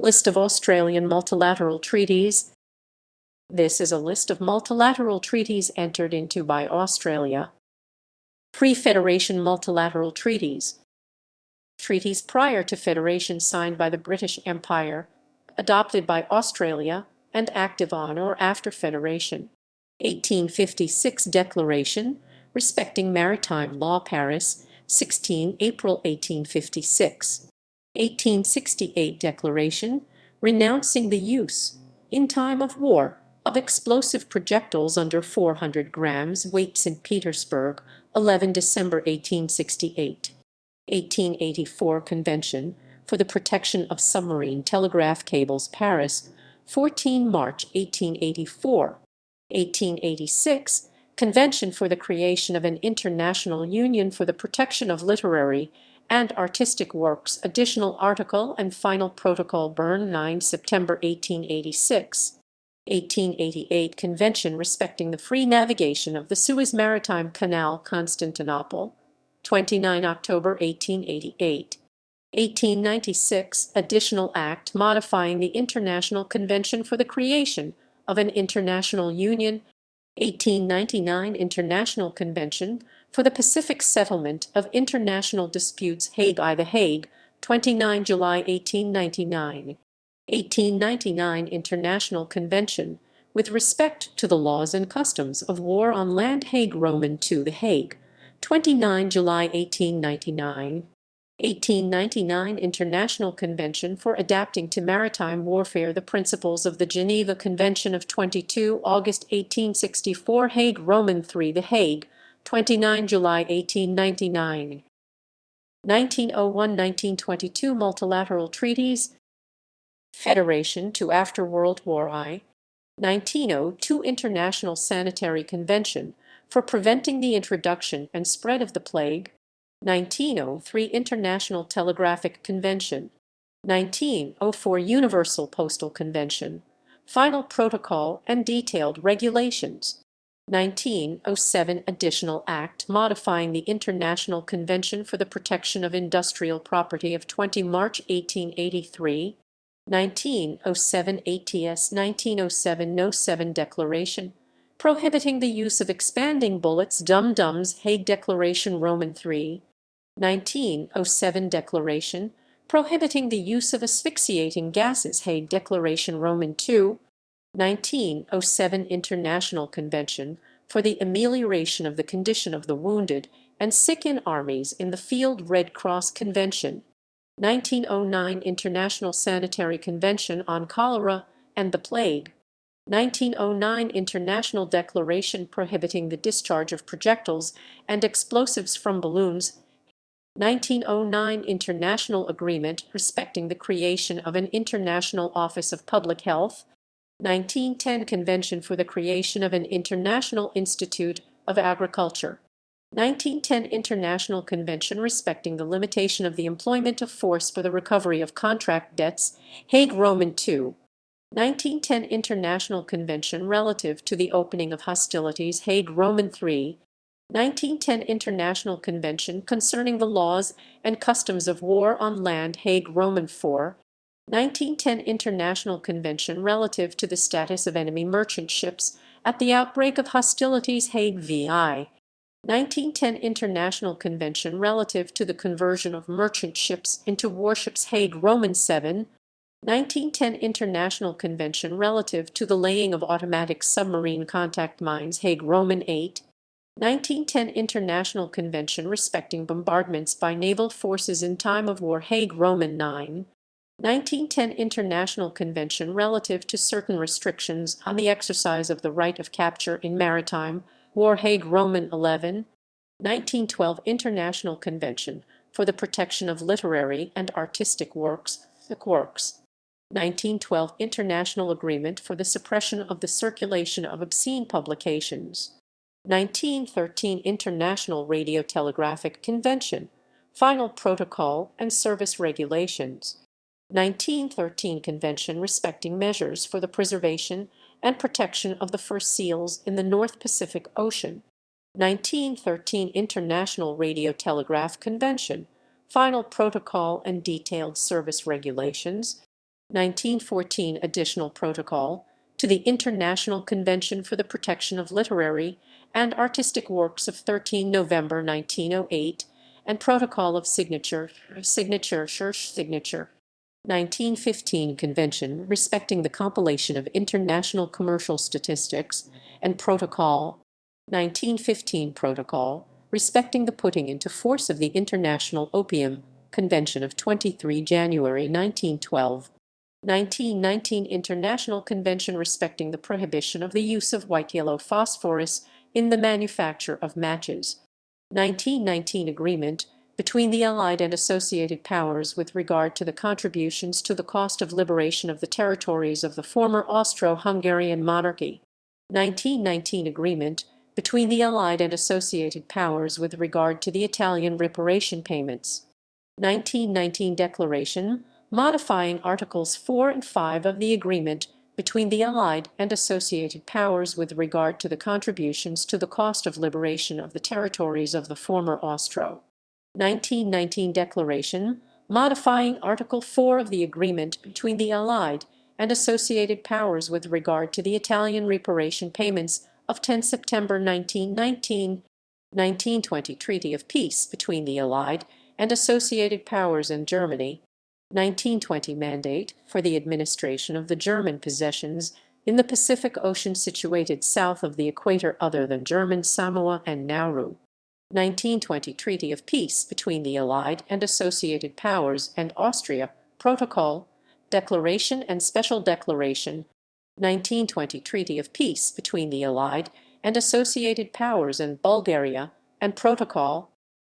List of Australian multilateral treaties. This is a list of multilateral treaties entered into by Australia. Pre-Federation multilateral treaties. Treaties prior to Federation signed by the British Empire, adopted by Australia, and active on or after Federation. 1856 Declaration respecting maritime law, Paris, 16 April 1856. 1868 Declaration renouncing the use, in time of war, of explosive projectiles under 400 grams weight, St. Petersburg, 11 December 1868. 1884 Convention for the Protection of Submarine Telegraph Cables, Paris, 14 March 1884. 1886 Convention for the Creation of an International Union for the Protection of Literary and Artistic Works, Additional Article and Final Protocol, Bern, 9 September 1886. 1888 Convention respecting the free navigation of the Suez Maritime Canal, Constantinople, 29 October 1888. 1896 Additional Act modifying the International Convention for the Creation of an International Union. 1899 International Convention for the Pacific Settlement of International Disputes, Hague, The Hague, 29 July 1899. 1899 International Convention with respect to the laws and customs of war on land, Hague, Roman II, The Hague, 29 July 1899. 1899 International Convention for adapting to maritime warfare the principles of the Geneva Convention of 22 August 1864, Hague, Roman III, The Hague, 29 July 1899. 1901–1922 Multilateral Treaties. Federation to after World War I. 1902 International Sanitary Convention for preventing the introduction and spread of the plague. 1903 International Telegraphic Convention. 1904 Universal Postal Convention. Final Protocol and Detailed Regulations. 1907 Additional Act modifying the International Convention for the Protection of Industrial Property of 20 March 1883. 1907 ATS 1907 Declaration prohibiting the use of expanding bullets, dum-dums, Hague Declaration, Roman III. 1907 Declaration prohibiting the use of asphyxiating gases, Hague Declaration, Roman II. 1907 International Convention for the Amelioration of the Condition of the Wounded and Sick in Armies in the Field, Red Cross Convention. 1909 International Sanitary Convention on Cholera and the Plague. 1909 International Declaration prohibiting the discharge of projectiles and explosives from balloons. 1909 International Agreement respecting the creation of an International Office of Public Health. 1910 Convention for the creation of an International Institute of Agriculture. 1910 International Convention respecting the limitation of the employment of force for the recovery of contract debts, Hague, Roman II. 1910 International Convention relative to the opening of hostilities, Hague, Roman III. 1910 International Convention concerning the laws and customs of war on land, Hague, Roman IV. 1910 International Convention relative to the status of enemy merchant ships at the outbreak of hostilities, Hague, VI. 1910 International Convention relative to the conversion of merchant ships into warships, Hague, Roman VII. 1910 International Convention relative to the laying of automatic submarine contact mines, Hague, Roman VIII. 1910 International Convention respecting bombardments by naval forces in time of war, Hague, Roman IX. 1910 International Convention relative to certain restrictions on the exercise of the right of capture in maritime war, Hague, Roman XI. 1912 International Convention for the Protection of Literary and Artistic Works, the Works. 1912 International Agreement for the Suppression of the Circulation of Obscene Publications. 1913 International Radiotelegraphic Convention, Final Protocol and Service Regulations. 1913 Convention respecting measures for the preservation and protection of the fur seals in the North Pacific Ocean. 1913 International Radiotelegraph Convention, Final Protocol and Detailed Service Regulations. 1914 Additional Protocol to the International Convention for the Protection of Literary and Artistic Works of 13 November 1908, and Protocol of Signature 1915 Convention respecting the compilation of international commercial statistics, and Protocol 1915 Protocol respecting the putting into force of the International Opium Convention of 23 January 1912. 1919 International Convention respecting the prohibition of the use of white-yellow phosphorus in the manufacture of matches. 1919 Agreement between the Allied and Associated Powers with regard to the contributions to the cost of liberation of the territories of the former Austro-Hungarian monarchy. 1919 Agreement between the Allied and Associated Powers with regard to the Italian reparation payments. 1919 Declaration modifying Articles 4 and 5 of the agreement between the Allied and Associated Powers with regard to the contributions to the cost of liberation of the territories of the former Austro. 1919 Declaration modifying Article 4 of the agreement between the Allied and Associated Powers with regard to the Italian reparation payments of 10 September 1919. 1920 Treaty of Peace between the Allied and Associated Powers and Germany. 1920 Mandate for the administration of the German possessions in the Pacific Ocean situated south of the equator other than German Samoa and Nauru. 1920 Treaty of Peace between the Allied and Associated Powers and Austria, Protocol, Declaration and Special Declaration. 1920 Treaty of Peace between the Allied and Associated Powers and Bulgaria, and Protocol.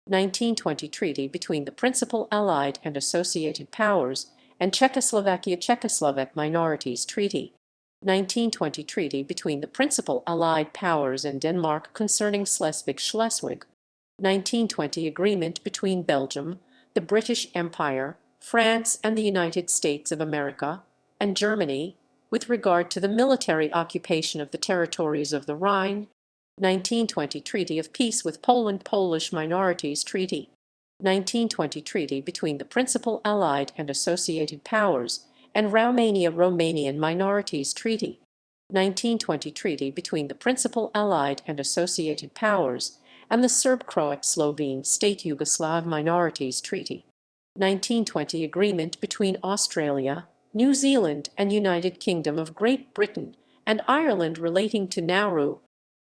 1920 Treaty between the principal Allied and Associated Powers and Czechoslovak Minorities Treaty. 1920 Treaty between the principal Allied Powers and Denmark concerning Schleswig. 1920 Agreement between Belgium, the British Empire, France and the United States of America, and Germany, with regard to the military occupation of the territories of the Rhine. 1920 Treaty of Peace with Poland Polish Minorities Treaty. 1920 Treaty between the principal Allied and Associated Powers and Romanian Minorities Treaty. 1920 Treaty between the principal Allied and Associated Powers and the Serb-Croat-Slovene State Yugoslav Minorities Treaty. 1920 Agreement between Australia, New Zealand and United Kingdom of Great Britain and Ireland relating to Nauru.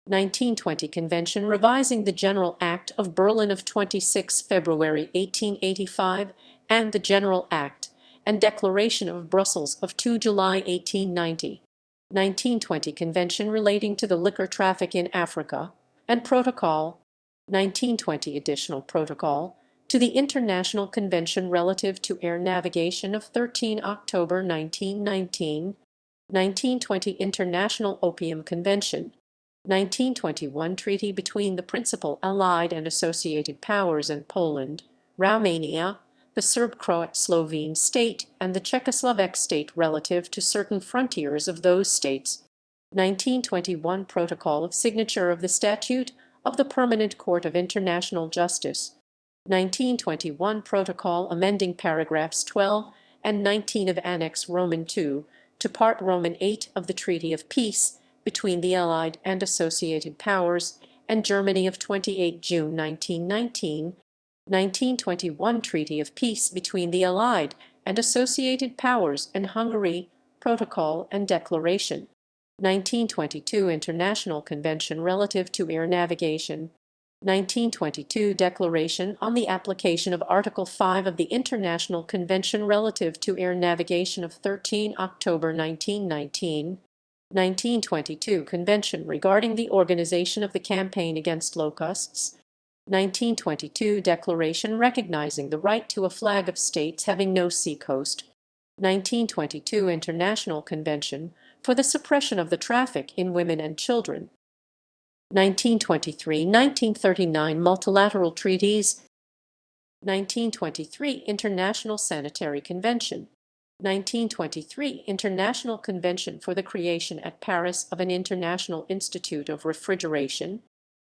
1920 Convention revising the General Act of Berlin of 26 February 1885 and the General Act and Declaration of Brussels of 2 July 1890. 1920 Convention relating to the liquor traffic in Africa, and Protocol. 1920 Additional Protocol to the International Convention relative to air navigation of 13 October 1919. 1920 International Opium Convention. 1921 Treaty between the principal Allied and Associated Powers and Poland, Romania, the Serb-Croat-Slovene state and the Czechoslovak state relative to certain frontiers of those states. 1921 Protocol of signature of the Statute of the Permanent Court of International Justice. 1921 Protocol amending paragraphs 12 and 19 of Annex Roman II to Part Roman VIII of the Treaty of Peace between the Allied and Associated Powers and Germany of 28 June 1919, 1921 Treaty of Peace between the Allied and Associated Powers and Hungary, Protocol and Declaration, 1922 International Convention relative to air navigation, 1922 Declaration on the application of Article 5 of the International Convention relative to air navigation of 13 October 1919, 1922 Convention regarding the organization of the campaign against locusts. 1922 Declaration recognizing the right to a flag of states having no seacoast. 1922 International Convention for the suppression of the traffic in women and children. 1923-1939 Multilateral Treaties. 1923 International Sanitary Convention. 1923 International Convention for the creation at Paris of an International Institute of Refrigeration.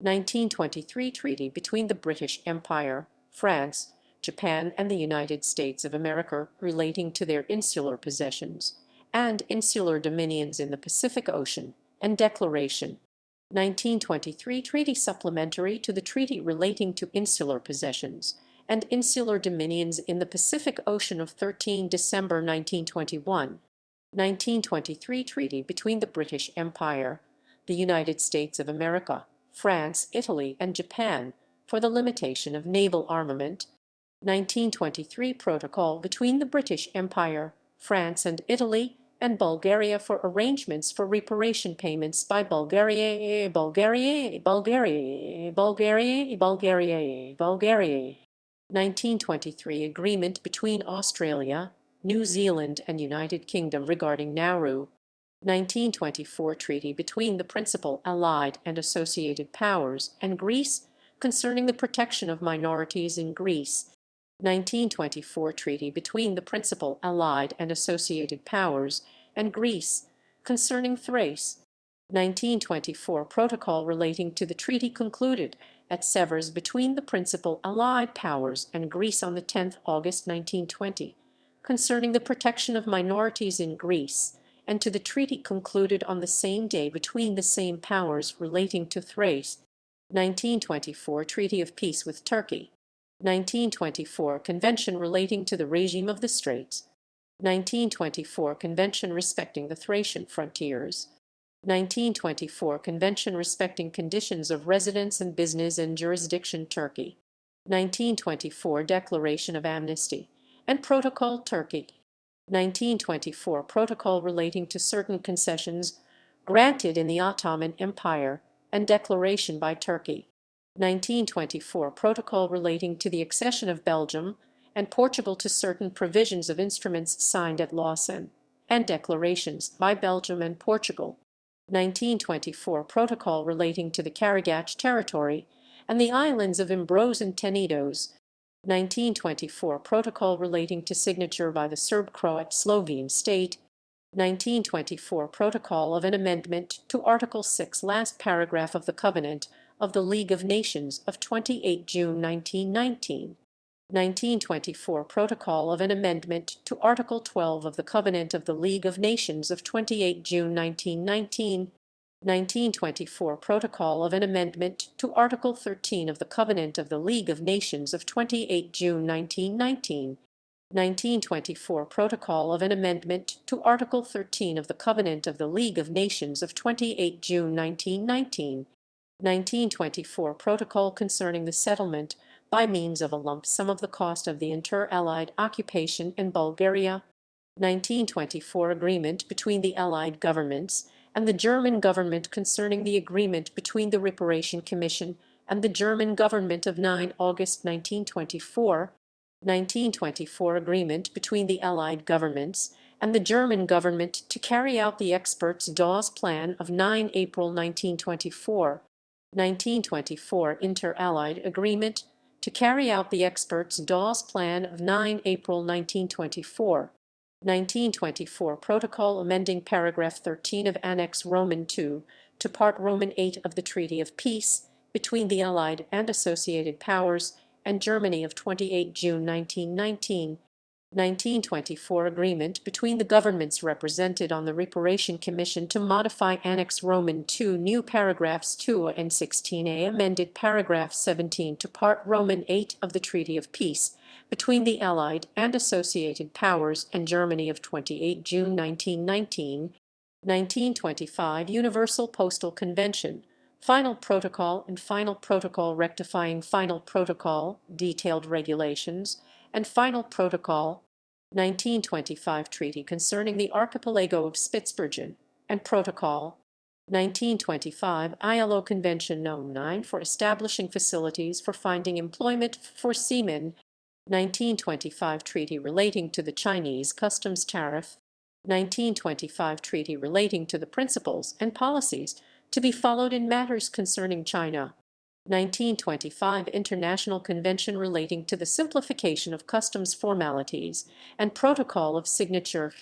1923 Treaty between the British Empire, France, Japan, and the United States of America relating to their insular possessions and insular dominions in the Pacific Ocean, and Declaration 1923 treaty supplementary to the treaty relating to insular possessions and insular dominions in the Pacific Ocean of 13 December 1921, 1923 treaty between the British Empire, the United States of America, France, Italy, and Japan for the limitation of naval armament, 1923 protocol between the British Empire, France, and Italy, and Bulgaria for arrangements for reparation payments by Bulgaria, 1923 agreement between Australia, New Zealand, and United Kingdom regarding Nauru, 1924 treaty between the principal Allied and associated powers and Greece concerning the protection of minorities in Greece, 1924 treaty between the principal Allied and associated powers and Greece concerning Thrace, 1924 protocol relating to the treaty concluded at Sevres between the principal Allied powers and Greece on the 10th August 1920 concerning the protection of minorities in Greece, and to the treaty concluded on the same day between the same powers relating to Thrace, 1924 treaty of peace with Turkey, 1924 convention relating to the regime of the Straits, 1924 convention respecting the Thracian frontiers, 1924 convention respecting conditions of residence and business and jurisdiction Turkey, 1924 declaration of amnesty and protocol Turkey, 1924 protocol relating to certain concessions granted in the Ottoman Empire and declaration by Turkey, 1924 protocol relating to the accession of Belgium and Portugal to certain provisions of instruments signed at Lausanne, and declarations by Belgium and Portugal, 1924 protocol relating to the Karagach territory and the islands of Imbros and Tenedos, 1924 protocol relating to signature by the Serb-Croat Slovene state, 1924 protocol of an amendment to Article 6 last paragraph of the Covenant of the League of Nations of 28 June 1919, 1924 protocol of an amendment to Article 12 of the Covenant of the League of Nations of 28 June 1919, 1924 protocol of an amendment to Article 13 of the Covenant of the League of Nations of 28 June 1919, 1924 protocol of an amendment to Article 13 of the Covenant of the League of Nations of 28 June 1919, 1924 protocol concerning the settlement by means of a lump sum of the cost of the inter-Allied occupation in Bulgaria, 1924 agreement between the Allied governments and the German government concerning the agreement between the Reparation Commission and the German government of 9 August 1924, 1924 agreement between the Allied governments and the German government to carry out the experts' Dawes Plan of 9 April 1924, 1924 inter-Allied agreement to carry out the experts' Dawes Plan of 9 April 1924, 1924 protocol amending paragraph 13 of Annex Roman II to Part Roman VIII of the Treaty of Peace between the Allied and associated powers and Germany of 28 June 1919, 1924 agreement between the governments represented on the Reparation Commission to modify Annex Roman II new paragraphs 2 and 16a amended paragraph 17 to Part Roman VIII of the Treaty of Peace between the Allied and associated powers and Germany of 28 June 1919, 1925 Universal Postal Convention, Final Protocol and Final Protocol rectifying Final Protocol, detailed regulations, and Final Protocol, 1925 Treaty concerning the Archipelago of Spitsbergen, and Protocol, 1925 ILO Convention No. 9 for establishing facilities for finding employment for seamen, 1925 Treaty relating to the Chinese customs tariff, 1925 Treaty relating to the principles and policies to be followed in matters concerning China, 1925 International Convention relating to the simplification of customs formalities and protocol of signatures,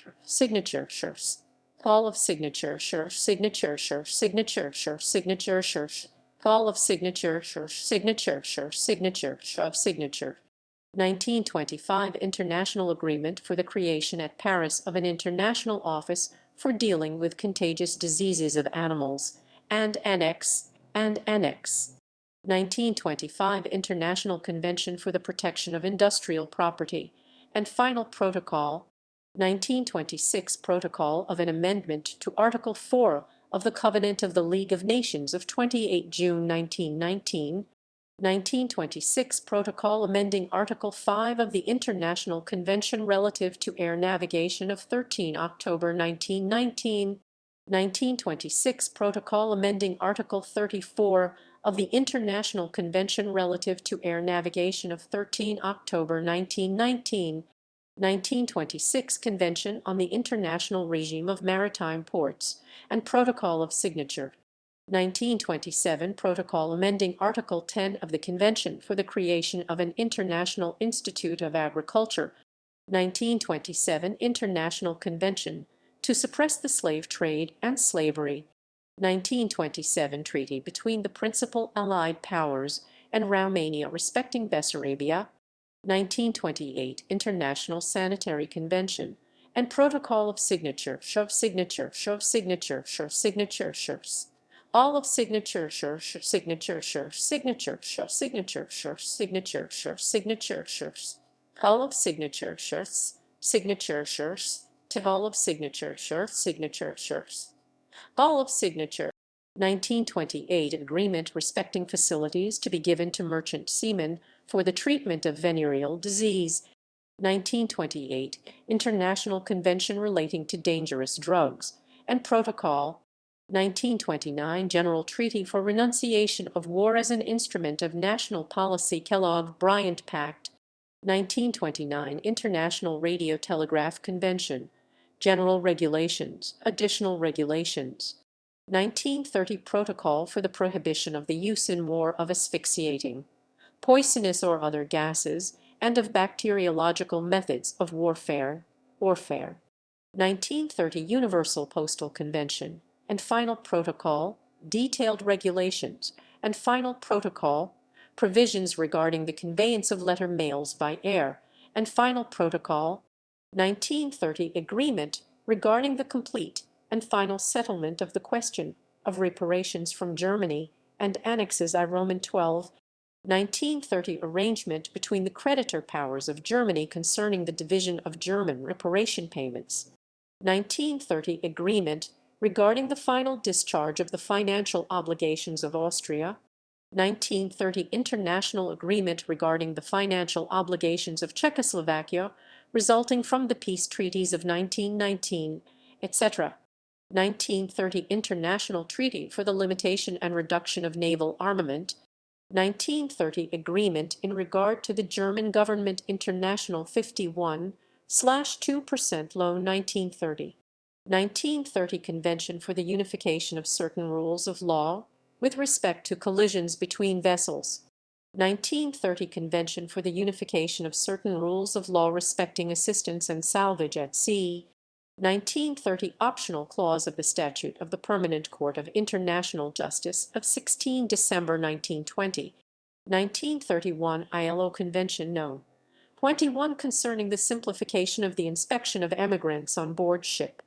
call of signature, call of signature, signature of signature. 1925 International Agreement for the creation at Paris of an international office for dealing with contagious diseases of animals, and Annex. 1925 International Convention for the Protection of Industrial Property, and Final Protocol. 1926 Protocol of an amendment to Article 4 of the Covenant of the League of Nations of 28 June 1919. 1926 Protocol amending Article 5 of the International Convention relative to air navigation of 13 October 1919. 1926 Protocol amending Article 34 of the International Convention relative to air navigation of 13 October 1919. 1926 Convention on the International Regime of Maritime Ports and Protocol of Signature. 1927 Protocol amending Article 10 of the Convention for the creation of an International Institute of Agriculture. 1927 International Convention to suppress the slave trade and slavery. 1927 Treaty between the principal Allied powers and Romania respecting Bessarabia. 1928 International Sanitary Convention and Protocol of Signature, all of signature, all of all of all of signature. 1928 Agreement respecting facilities to be given to merchant seamen for the treatment of venereal disease. 1928 International Convention relating to dangerous drugs and Protocol. 1929 General Treaty for Renunciation of War as an Instrument of National Policy Kellogg-Briand Pact. 1929 International Radio Telegraph Convention. General Regulations, Additional Regulations. 1930 Protocol for the Prohibition of the Use in War of asphyxiating, poisonous or other gases, and of bacteriological methods of warfare. 1930 Universal Postal Convention and Final Protocol, Detailed Regulations, and Final Protocol, Provisions regarding the conveyance of letter mails by air, and Final Protocol. 1930 Agreement regarding the complete and final settlement of the question of reparations from Germany and Annexes I Roman 12. 1930 Arrangement between the creditor powers of Germany concerning the division of German reparation payments. 1930 Agreement regarding the final discharge of the financial obligations of Austria. 1930 International Agreement regarding the financial obligations of Czechoslovakia resulting from the peace treaties of 1919, etc. 1930 International Treaty for the Limitation and Reduction of Naval Armament. 1930 Agreement in regard to the German Government International 51/2% loan 1930. 1930 Convention for the Unification of Certain Rules of Law with respect to collisions between vessels. 1930 Convention for the Unification of Certain Rules of Law respecting assistance and salvage at sea. 1930 Optional Clause of the Statute of the Permanent Court of International Justice of 16 December 1920. 1931 ILO Convention No. 21 concerning the simplification of the inspection of emigrants on board ship.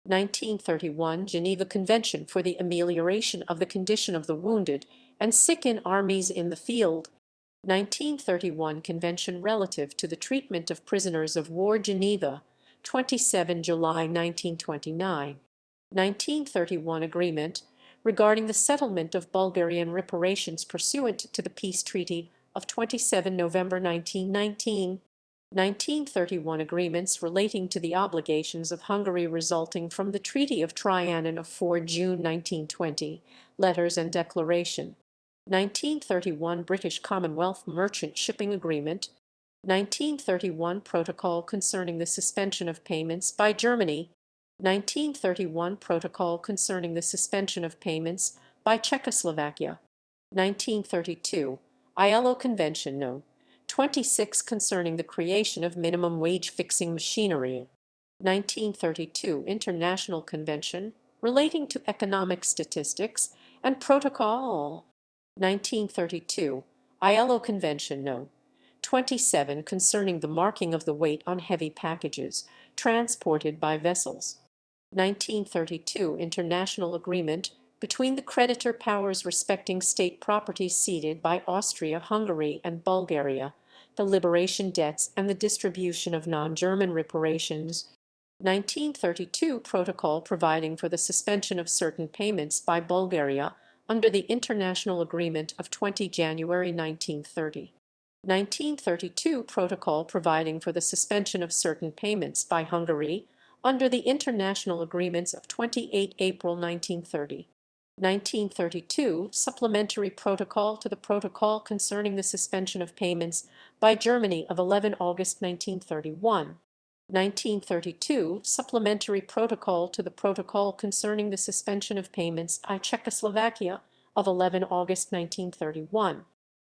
1931 Geneva Convention for the amelioration of the condition of the wounded and sick in armies in the field. 1931 Convention relative to the treatment of prisoners of war Geneva, 27 July 1929. 1931 Agreement regarding the settlement of Bulgarian reparations pursuant to the peace treaty of 27 November 1919. 1931 Agreements relating to the obligations of Hungary resulting from the Treaty of Trianon of 4 June 1920, letters and declaration. 1931 British Commonwealth Merchant Shipping Agreement. 1931 Protocol concerning the suspension of payments by Germany. 1931 Protocol concerning the suspension of payments by Czechoslovakia. 1932 ILO Convention No. 26 concerning the creation of minimum wage fixing machinery. 1932 International Convention relating to economic statistics and Protocol. 1932 ILO Convention No. 27 concerning the marking of the weight on heavy packages transported by vessels. 1932 International Agreement between the creditor powers respecting state property ceded by Austria, Hungary, and Bulgaria, the liberation debts and the distribution of non-German reparations. 1932 Protocol providing for the suspension of certain payments by Bulgaria under the International Agreement of 20 January 1930. 1932 Protocol providing for the suspension of certain payments by Hungary under the International Agreements of 28 April 1930. 1932 Supplementary Protocol to the Protocol concerning the suspension of payments by Germany of 11 August 1931. 1932 Supplementary Protocol to the Protocol concerning the suspension of payments by Czechoslovakia of 11 August 1931.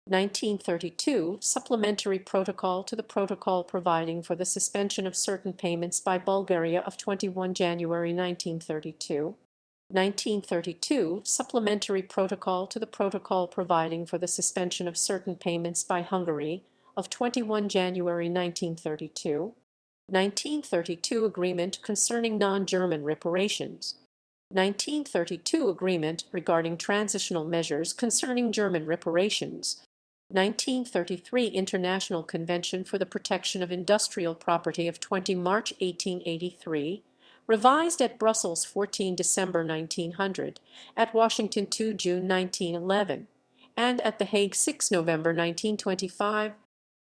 1932 Supplementary Protocol to the Protocol providing for the suspension of certain payments by Bulgaria of 21 January 1932. 1932 Supplementary Protocol to the Protocol providing for the suspension of certain payments by Hungary of 21 January 1932. 1932 Agreement concerning non-German reparations. 1932 Agreement regarding transitional measures concerning German reparations. 1933 International Convention for the Protection of Industrial Property of 20 March 1883, revised at Brussels 14 December 1900, at Washington 2 June 1911, and at The Hague 6 November 1925.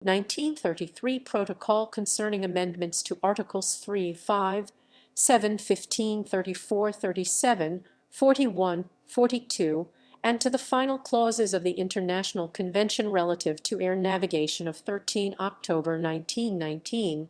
1933 Protocol concerning amendments to Articles 3, 5, 7, 15, 34, 37, 41, 42, and to the final clauses of the International Convention relative to air navigation of 13 October 1919,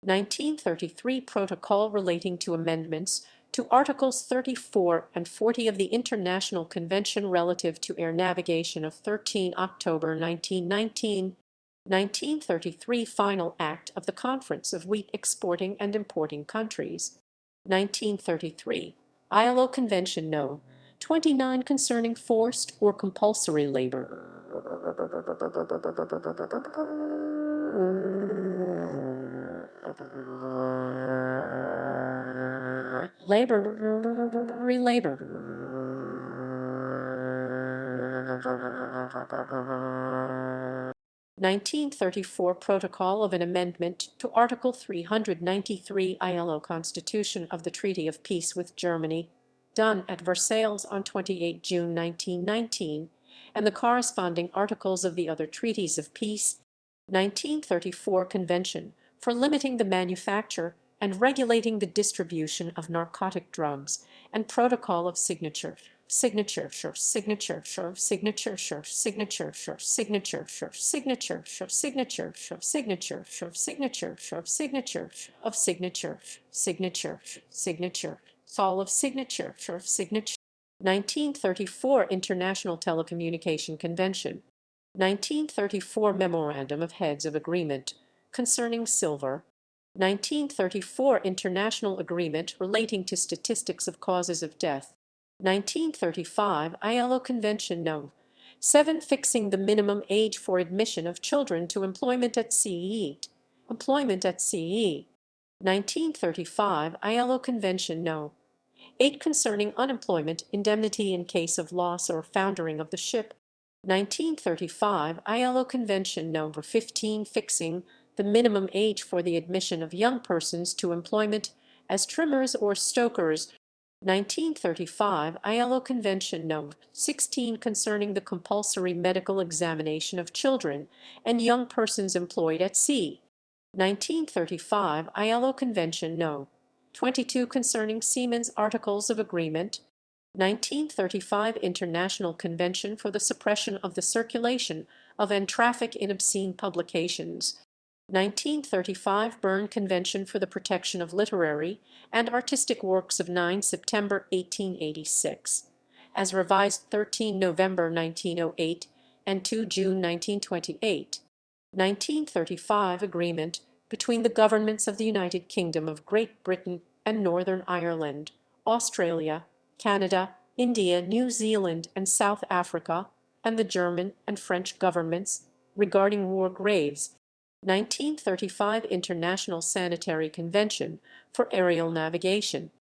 1933 Protocol relating to amendments to Articles 34 and 40 of the International Convention relative to air navigation of 13 October 1919, 1933 Final Act of the Conference of Wheat Exporting and Importing Countries. 1933 ILO Convention No. 29 concerning forced or compulsory labor. Labor. 1934 Protocol of an Amendment to Article 393 ILO Constitution of the Treaty of Peace with Germany, done at Versailles on 28 June 1919, and the corresponding articles of the other treaties of peace. 1934 Convention for limiting the manufacture and regulating the distribution of narcotic drugs, and Protocol of Signature. All of signature. 1934 International Telecommunication Convention. 1934 Memorandum of Heads of Agreement concerning silver. 1934 International Agreement relating to statistics of causes of death. 1935 ILO Convention No. 7 fixing the minimum age for admission of children to employment at sea. 1935 ILO Convention No. 8 concerning unemployment indemnity in case of loss or foundering of the ship. 1935 ILO Convention No. 15 fixing the minimum age for the admission of young persons to employment as trimmers or stokers. 1935 ILO Convention No. 16 concerning the compulsory medical examination of children and young persons employed at sea. 1935 ILO Convention No. 22 concerning seamen's articles of agreement. 1935 International Convention for the Suppression of the Circulation of and Traffic in Obscene Publications. 1935 Berne Convention for the Protection of Literary and Artistic Works of 9 September 1886, as revised 13 November 1908 and 2 June 1928. 1935 Agreement between the governments of the United Kingdom of Great Britain and Northern Ireland, Australia, Canada, India, New Zealand, and South Africa, and the German and French governments regarding war graves, 1935 International Sanitary Convention for aerial navigation,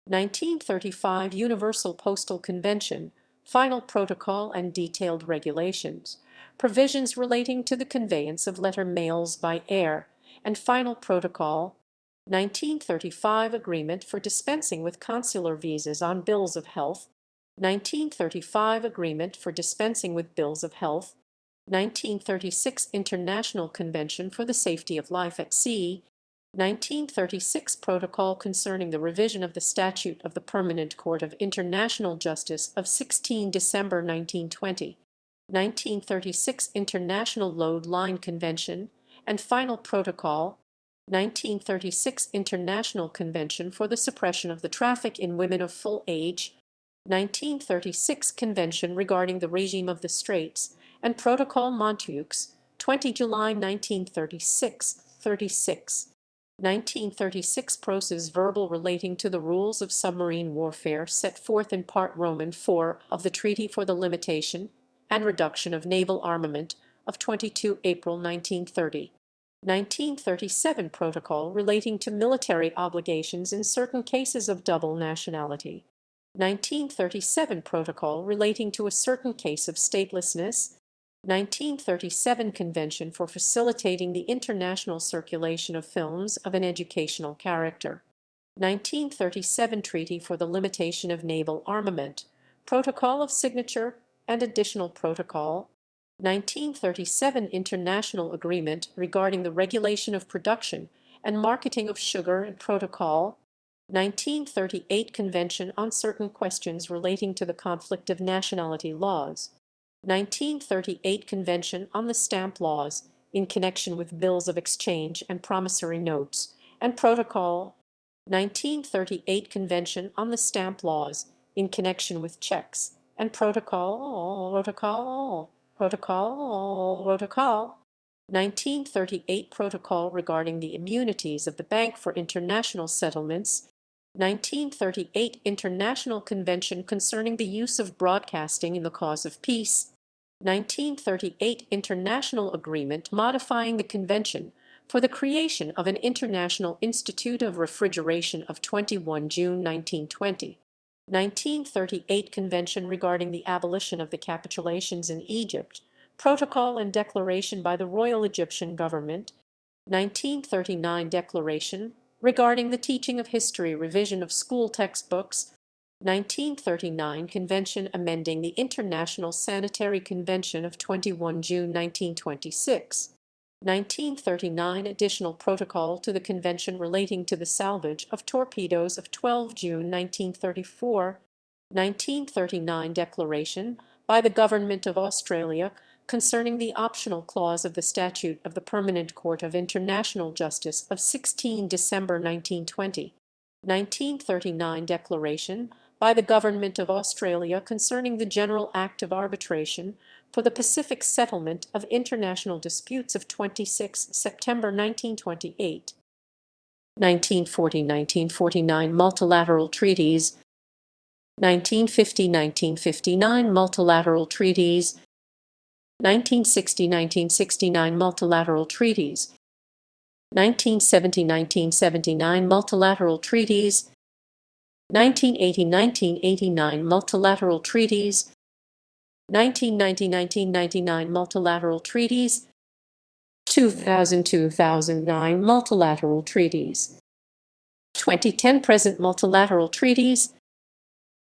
1935 Universal Postal Convention, final protocol and detailed regulations, provisions relating to the conveyance of letter mails by air, and final protocol, 1935 Agreement for dispensing with consular visas on bills of health, 1935 Agreement for dispensing with bills of health, 1936 International Convention for the Safety of Life at Sea, 1936 Protocol concerning the revision of the Statute of the Permanent Court of International Justice of 16 December 1920, 1936 International Load Line Convention, and final protocol, 1936 International Convention for the Suppression of the Traffic in Women of Full Age, 1936 Convention regarding the regime of the Straits, and Protocol Montreux, 20 July 1936, 36. 1936 Procès verbal relating to the rules of submarine warfare set forth in Part Roman IV of the Treaty for the Limitation and Reduction of Naval Armament of 22 April 1930. 1937 Protocol relating to military obligations in certain cases of double nationality. 1937 Protocol relating to a certain case of statelessness. 1937 Convention for facilitating the international circulation of films of an educational character. 1937 Treaty for the Limitation of Naval Armament, Protocol of Signature and Additional Protocol. 1937 International Agreement regarding the regulation of production and marketing of sugar and Protocol. 1938 Convention on certain questions relating to the conflict of nationality laws. 1938 Convention on the Stamp Laws in connection with bills of exchange and promissory notes and Protocol. 1938 Convention on the Stamp Laws in connection with checks and Protocol. 1938 Protocol regarding the immunities of the Bank for International Settlements. 1938 International Convention concerning the use of broadcasting in the cause of peace. 1938 International Agreement modifying the Convention for the creation of an International Institute of Refrigeration of 21 June 1920. 1938 Convention regarding the abolition of the capitulations in Egypt, Protocol and Declaration by the Royal Egyptian Government. 1939 Declaration regarding the teaching of history revision of school textbooks. 1939 Convention amending the International Sanitary Convention of 21 June 1926. 1939 Additional Protocol to the Convention relating to the salvage of torpedoes of 12 June 1934. 1939 Declaration by the Government of Australia concerning the optional clause of the Statute of the Permanent Court of International Justice of 16 December 1920. 1939 Declaration by the Government of Australia concerning the General Act of Arbitration for the Pacific Settlement of International Disputes of 26 September 1928. 1940-1949 Multilateral Treaties. 1950-1959 Multilateral Treaties. 1960-1969 Multilateral Treaties. 1970-1979 Multilateral Treaties. 1980-1989 Multilateral Treaties. 1990-1999 Multilateral Treaties. 2000-2009 Multilateral Treaties. 2010 Present Multilateral Treaties.